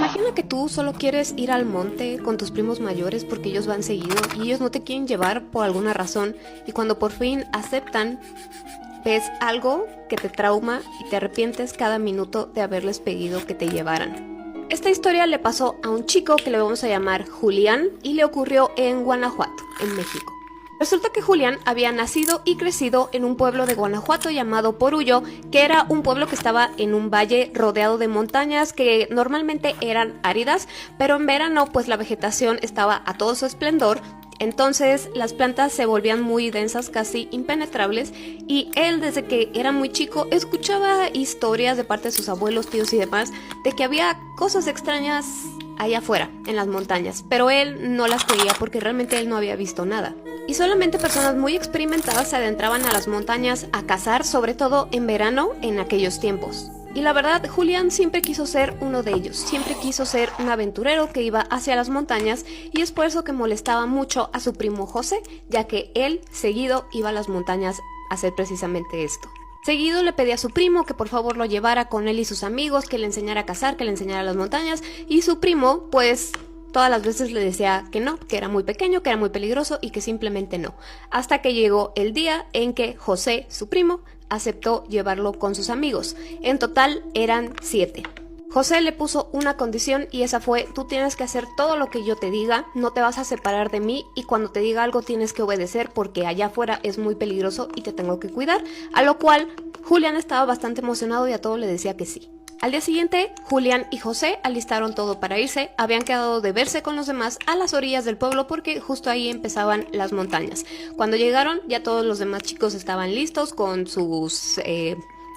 Imagina que tú solo quieres ir al monte con tus primos mayores porque ellos van seguido y ellos no te quieren llevar por alguna razón, y cuando por fin aceptan, ves algo que te trauma y te arrepientes cada minuto de haberles pedido que te llevaran. Esta historia le pasó a un chico que le vamos a llamar Julián y le ocurrió en Guanajuato, en México. Resulta que Julián había nacido y crecido en un pueblo de Guanajuato llamado Porullo, que era un pueblo que estaba en un valle rodeado de montañas que normalmente eran áridas, pero en verano pues la vegetación estaba a todo su esplendor. Entonces las plantas se volvían muy densas, casi impenetrables, y él desde que era muy chico escuchaba historias de parte de sus abuelos, tíos y demás de que había cosas extrañas allá afuera, en las montañas, pero él no las creía porque realmente él no había visto nada. Y solamente personas muy experimentadas se adentraban a las montañas a cazar, sobre todo en verano en aquellos tiempos. Y la verdad, Julián siempre quiso ser uno de ellos, siempre quiso ser un aventurero que iba hacia las montañas, y es por eso que molestaba mucho a su primo José, ya que él seguido iba a las montañas a hacer precisamente esto. Seguido le pedía a su primo que por favor lo llevara con él y sus amigos, que le enseñara a cazar, que le enseñara las montañas, y su primo pues todas las veces le decía que no, que era muy pequeño, que era muy peligroso y que simplemente no. Hasta que llegó el día en que José, su primo, aceptó llevarlo con sus amigos. En total eran 7. José le puso una condición y esa fue: tú tienes que hacer todo lo que yo te diga, no te vas a separar de mí y cuando te diga algo tienes que obedecer porque allá afuera es muy peligroso y te tengo que cuidar. A lo cual Julián estaba bastante emocionado y a todo le decía que sí. Al día siguiente, Julián y José alistaron todo para irse. Habían quedado de verse con los demás a las orillas del pueblo porque justo ahí empezaban las montañas. Cuando llegaron, ya todos los demás chicos estaban listos con sus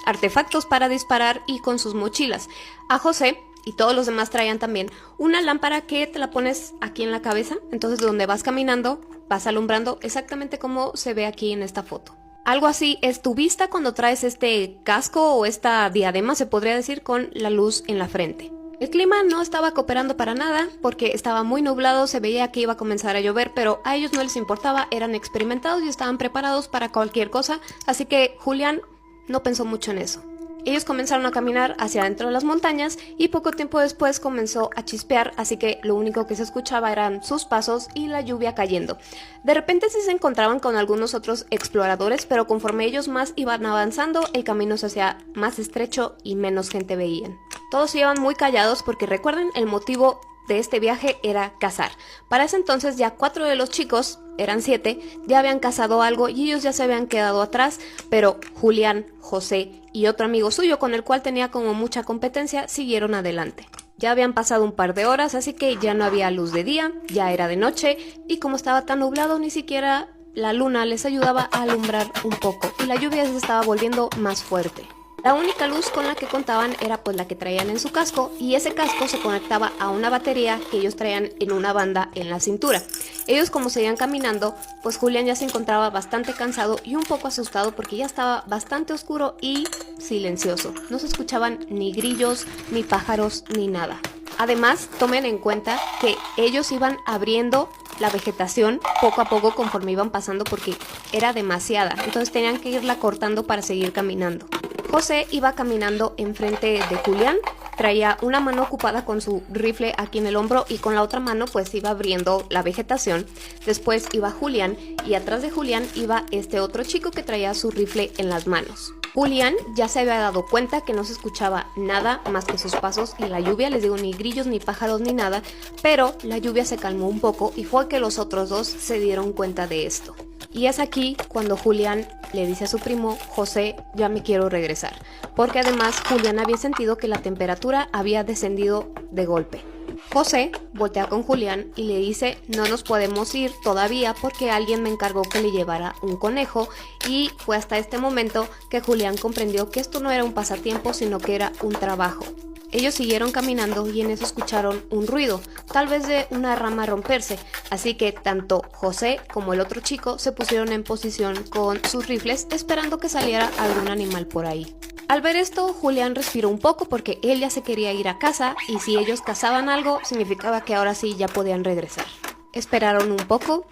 artefactos para disparar y con sus mochilas. A José y todos los demás traían también una lámpara que te la pones aquí en la cabeza, entonces donde vas caminando vas alumbrando exactamente como se ve aquí en esta foto. Algo así es tu vista cuando traes este casco o esta diadema, se podría decir, con la luz en la frente. El clima no estaba cooperando para nada porque estaba muy nublado, se veía que iba a comenzar a llover, pero a ellos no les importaba, eran experimentados y estaban preparados para cualquier cosa, así que Julián no pensó mucho en eso. Ellos comenzaron a caminar hacia adentro de las montañas y poco tiempo después comenzó a chispear, así que lo único que se escuchaba eran sus pasos y la lluvia cayendo. De repente sí se encontraban con algunos otros exploradores, pero conforme ellos más iban avanzando, el camino se hacía más estrecho y menos gente veían. Todos iban muy callados porque recuerden, el motivo de este viaje era cazar. Para ese entonces ya 4 de los chicos, eran 7, ya habían cazado algo y ellos ya se habían quedado atrás, pero Julián, José y otro amigo suyo con el cual tenía como mucha competencia siguieron adelante. Ya habían pasado un par de horas, así que ya no había luz de día, ya era de noche y como estaba tan nublado ni siquiera la luna les ayudaba a alumbrar un poco y la lluvia se estaba volviendo más fuerte. La única luz con la que contaban era pues la que traían en su casco, y ese casco se conectaba a una batería que ellos traían en una banda en la cintura. Ellos como seguían caminando, pues Julián ya se encontraba bastante cansado y un poco asustado porque ya estaba bastante oscuro y silencioso. No se escuchaban ni grillos, ni pájaros, ni nada. Además, tomen en cuenta que ellos iban abriendo la vegetación poco a poco conforme iban pasando porque era demasiada, entonces tenían que irla cortando para seguir caminando. José iba caminando enfrente de Julián, traía una mano ocupada con su rifle aquí en el hombro y con la otra mano pues iba abriendo la vegetación. Después iba Julián y atrás de Julián iba este otro chico que traía su rifle en las manos. Julián ya se había dado cuenta que no se escuchaba nada más que sus pasos y la lluvia, les digo, ni grillos, ni pájaros, ni nada, pero la lluvia se calmó un poco y fue que los otros dos se dieron cuenta de esto. Y es aquí cuando Julián le dice a su primo: José, ya me quiero regresar, porque además Julián había sentido que la temperatura había descendido de golpe. José voltea con Julián y le dice: no nos podemos ir todavía porque alguien me encargó que le llevara un conejo, y fue hasta este momento que Julián comprendió que esto no era un pasatiempo sino que era un trabajo. Ellos siguieron caminando y en eso escucharon un ruido, tal vez de una rama romperse, así que tanto José como el otro chico se pusieron en posición con sus rifles esperando que saliera algún animal por ahí. Al ver esto, Julián respiró un poco porque él ya se quería ir a casa y si ellos cazaban algo significaba que ahora sí ya podían regresar. Esperaron un poco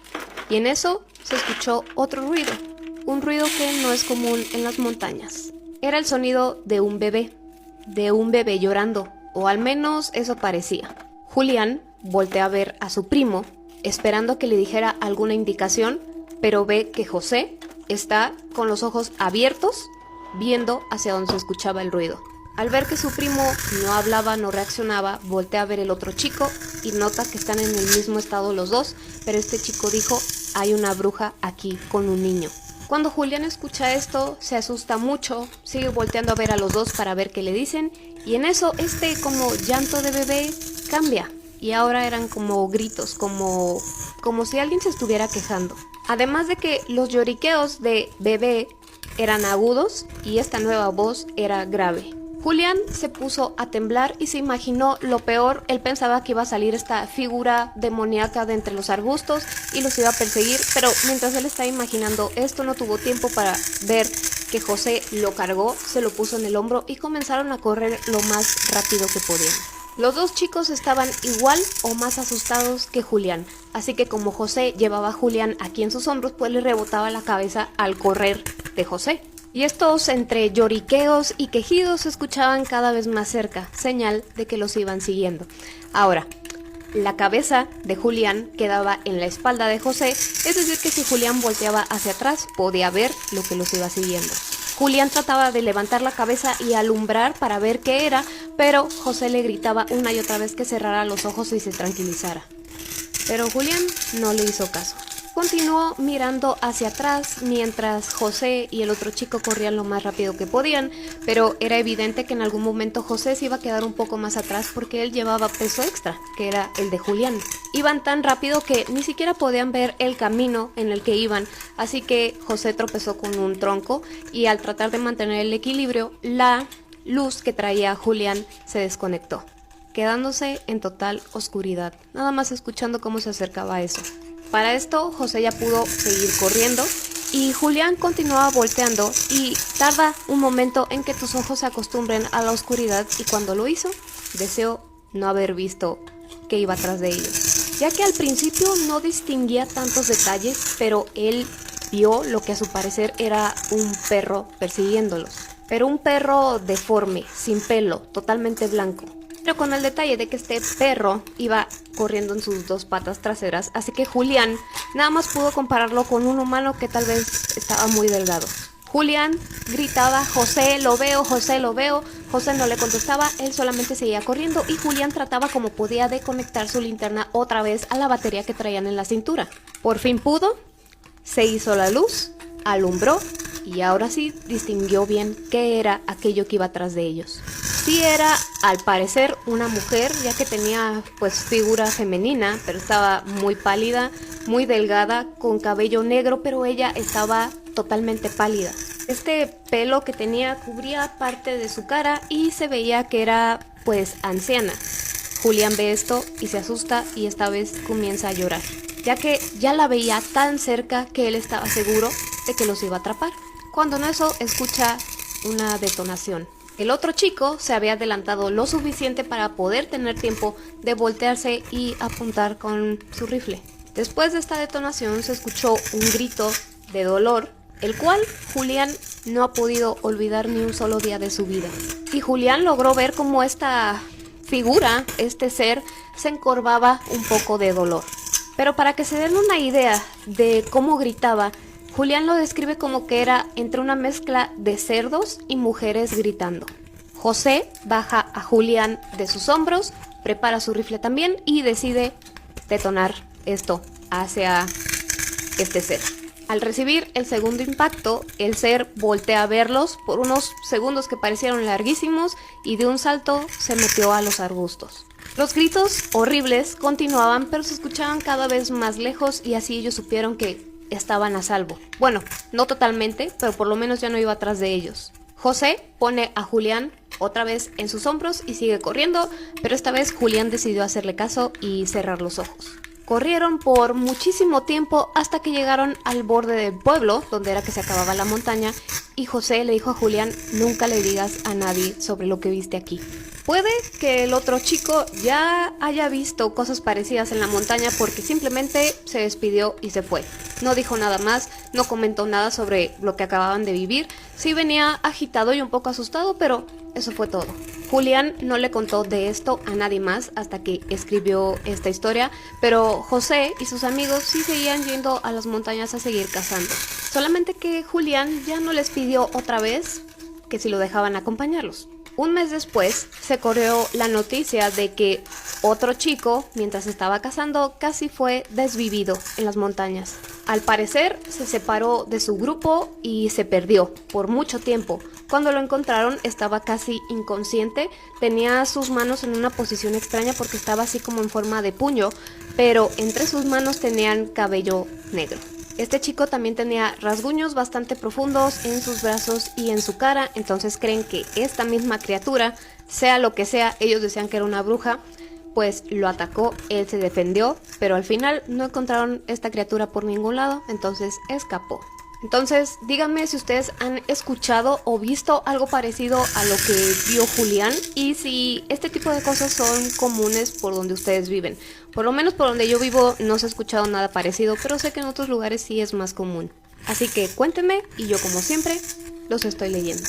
y en eso se escuchó otro ruido, un ruido que no es común en las montañas. Era el sonido de un bebé llorando, o al menos eso parecía. Julián voltea a ver a su primo, esperando que le dijera alguna indicación, pero ve que José está con los ojos abiertos, viendo hacia donde se escuchaba el ruido. Al ver que su primo no hablaba, no reaccionaba, voltea a ver el otro chico y nota que están en el mismo estado los dos, pero este chico dijo: hay una bruja aquí con un niño. Cuando Julián escucha esto, se asusta mucho, sigue volteando a ver a los dos para ver qué le dicen, y en eso como llanto de bebé cambia, y ahora eran como gritos, como si alguien se estuviera quejando. Además de que los lloriqueos de bebé eran agudos y esta nueva voz era grave. Julián se puso a temblar y se imaginó lo peor. Él pensaba que iba a salir esta figura demoníaca de entre los arbustos y los iba a perseguir, pero mientras él estaba imaginando esto, no tuvo tiempo para ver que José lo cargó, se lo puso en el hombro y comenzaron a correr lo más rápido que podían. Los dos chicos estaban igual o más asustados que Julián, así que como José llevaba a Julián aquí en sus hombros, pues le rebotaba la cabeza al correr de José. Y estos entre lloriqueos y quejidos se escuchaban cada vez más cerca, señal de que los iban siguiendo. Ahora, la cabeza de Julián quedaba en la espalda de José, es decir que si Julián volteaba hacia atrás podía ver lo que los iba siguiendo. Julián trataba de levantar la cabeza y alumbrar para ver qué era, pero José le gritaba una y otra vez que cerrara los ojos y se tranquilizara. Pero Julián no le hizo caso. Continuó mirando hacia atrás mientras José y el otro chico corrían lo más rápido que podían, pero era evidente que en algún momento José se iba a quedar un poco más atrás porque él llevaba peso extra, que era el de Julián. Iban tan rápido que ni siquiera podían ver el camino en el que iban, así que José tropezó con un tronco y al tratar de mantener el equilibrio, la luz que traía Julián se desconectó, quedándose en total oscuridad, nada más escuchando cómo se acercaba eso. Para esto, José ya pudo seguir corriendo y Julián continuaba volteando y tarda un momento en que tus ojos se acostumbren a la oscuridad y cuando lo hizo, deseó no haber visto que iba atrás de ellos, ya que al principio no distinguía tantos detalles, pero él vio lo que a su parecer era un perro persiguiéndolos, pero un perro deforme, sin pelo, totalmente blanco. Pero con el detalle de que este perro iba corriendo en sus dos patas traseras, así que Julián nada más pudo compararlo con un humano que tal vez estaba muy delgado. Julián gritaba: José, lo veo, José, lo veo. José no le contestaba, él solamente seguía corriendo y Julián trataba como podía de conectar su linterna otra vez a la batería que traían en la cintura. Por fin pudo, se hizo la luz, alumbró y ahora sí distinguió bien qué era aquello que iba atrás de ellos. Sí era, al parecer, una mujer, ya que tenía pues figura femenina, pero estaba muy pálida, muy delgada, con cabello negro, pero ella estaba totalmente pálida. Este pelo que tenía cubría parte de su cara y se veía que era pues anciana. Julián ve esto y se asusta y esta vez comienza a llorar, ya que ya la veía tan cerca que él estaba seguro de que los iba a atrapar. Cuando en eso escucha una detonación. El otro chico se había adelantado lo suficiente para poder tener tiempo de voltearse y apuntar con su rifle. Después de esta detonación se escuchó un grito de dolor, el cual Julián no ha podido olvidar ni un solo día de su vida. Y Julián logró ver cómo esta figura, este ser, se encorvaba un poco de dolor. Pero para que se den una idea de cómo gritaba, Julián lo describe como que era entre una mezcla de cerdos y mujeres gritando. José baja a Julián de sus hombros, prepara su rifle también y decide detonar esto hacia este ser. Al recibir el segundo impacto, el ser voltea a verlos por unos segundos que parecieron larguísimos y de un salto se metió a los arbustos. Los gritos horribles continuaban, pero se escuchaban cada vez más lejos y así ellos supieron que estaban a salvo. Bueno, no totalmente, pero por lo menos ya no iba atrás de ellos. José pone a Julián otra vez en sus hombros y sigue corriendo, pero esta vez Julián decidió hacerle caso y cerrar los ojos. Corrieron por muchísimo tiempo hasta que llegaron al borde del pueblo, donde era que se acababa la montaña, y José le dijo a Julián: nunca le digas a nadie sobre lo que viste aquí. Puede que el otro chico ya haya visto cosas parecidas en la montaña porque simplemente se despidió y se fue. No dijo nada más, no comentó nada sobre lo que acababan de vivir. Sí venía agitado y un poco asustado, pero eso fue todo. Julián no le contó de esto a nadie más hasta que escribió esta historia, pero José y sus amigos sí seguían yendo a las montañas a seguir cazando. Solamente que Julián ya no les pidió otra vez que si lo dejaban acompañarlos. Un mes después se corrió la noticia de que otro chico, mientras estaba cazando, casi fue desvivido en las montañas. Al parecer se separó de su grupo y se perdió por mucho tiempo. Cuando lo encontraron estaba casi inconsciente, tenía sus manos en una posición extraña porque estaba así como en forma de puño, pero entre sus manos tenían cabello negro. Este chico también tenía rasguños bastante profundos en sus brazos y en su cara, entonces creen que esta misma criatura, sea lo que sea, ellos decían que era una bruja, pues lo atacó, él se defendió, pero al final no encontraron esta criatura por ningún lado, entonces escapó. Entonces, díganme si ustedes han escuchado o visto algo parecido a lo que vio Julián y si este tipo de cosas son comunes por donde ustedes viven. Por lo menos por donde yo vivo no se ha escuchado nada parecido, pero sé que en otros lugares sí es más común. Así que cuéntenme y yo como siempre los estoy leyendo.